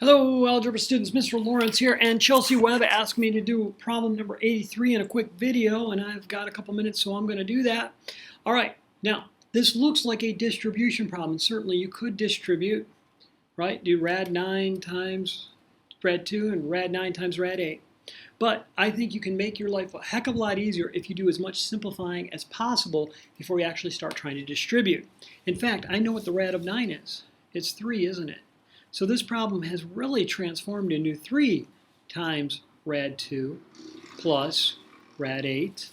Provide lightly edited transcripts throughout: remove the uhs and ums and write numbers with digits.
Hello, algebra students. Mr. Lawrence here, and Chelsea Webb asked me to do problem number 83 in a quick video, and I've got a couple minutes, so I'm going to do that. All right, now, this looks like a distribution problem. Certainly, you could distribute, right? Do rad 9 times rad 2 and rad 9 times rad 8. But I think you can make your life a heck of a lot easier if you do as much simplifying as possible before you actually start trying to distribute. In fact, I know what the rad of 9 is. It's 3, isn't it? So this problem has really transformed into 3 times rad 2 plus rad 8,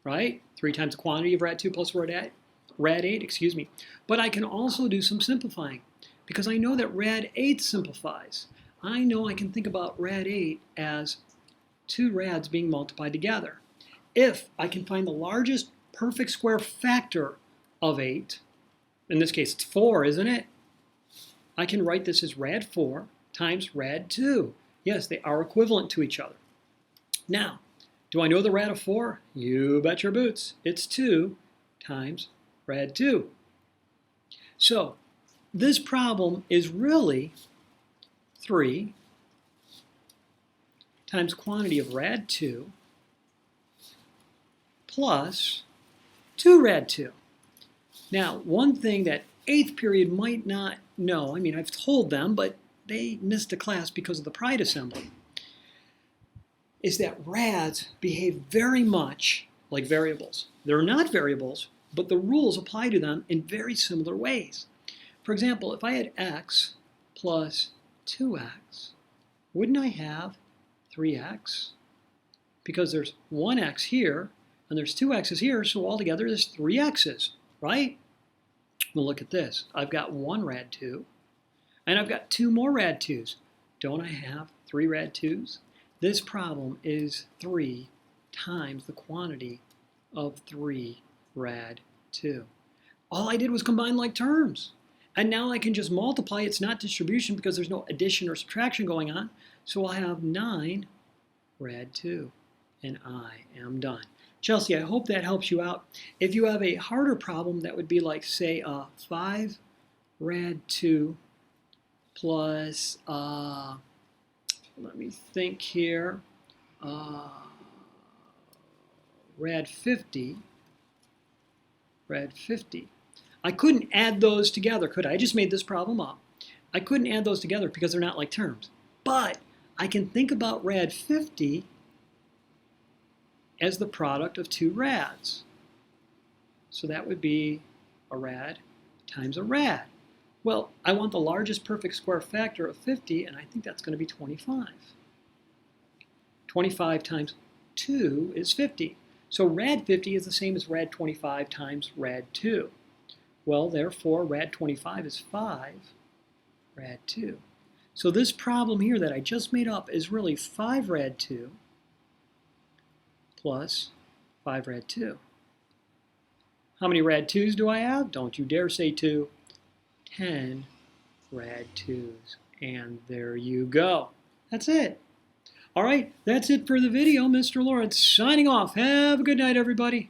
right? 3 times the quantity of rad 2 plus rad 8, excuse me. But I can also do some simplifying because I know that rad 8 simplifies. I know I can think about rad 8 as 2 rads being multiplied together. If I can find the largest perfect square factor of 8, in this case it's 4, isn't it? I can write this as rad 4 times rad 2. Yes, they are equivalent to each other. Now, do I know the rad of 4? You bet your boots. It's 2 times rad 2. So, this problem is really 3 times quantity of rad 2 plus 2 rad 2. Now, one thing that 8th period might not know, I mean, I've told them, but they missed a class because of the pride assembly, is that rads behave very much like variables. They're not variables, but the rules apply to them in very similar ways. For example, if I had x plus 2x, wouldn't I have 3x? Because there's 1x here, and there's 2 x's here, so altogether there's 3 x's, right? Well, look at this. I've got 1 rad 2, and I've got 2 more rad 2's. Don't I have 3 rad 2's? This problem is 3 times the quantity of 3 rad 2. All I did was combine like terms. And now I can just multiply. It's not distribution because there's no addition or subtraction going on. So I'll have 9 rad 2, and I am done. Chelsea, I hope that helps you out. If you have a harder problem, that would be like, say, 5 rad 2 plus, let me think here, rad 50. I couldn't add those together, could I? I just made this problem up. I couldn't add those together because they're not like terms. But I can think about rad 50 as the product of 2 rads. So that would be a rad times a rad. Well, I want the largest perfect square factor of 50, and I think that's going to be 25. 25 times 2 is 50. So rad 50 is the same as rad 25 times rad 2. Well, therefore, rad 25 is 5 rad 2. So this problem here that I just made up is really 5 rad 2 plus 5 rad 2. How many rad 2's do I have? Don't you dare say 2. 10 rad 2's. And there you go. That's it. All right, that's it for the video. Mr. Lawrence signing off. Have a good night, everybody.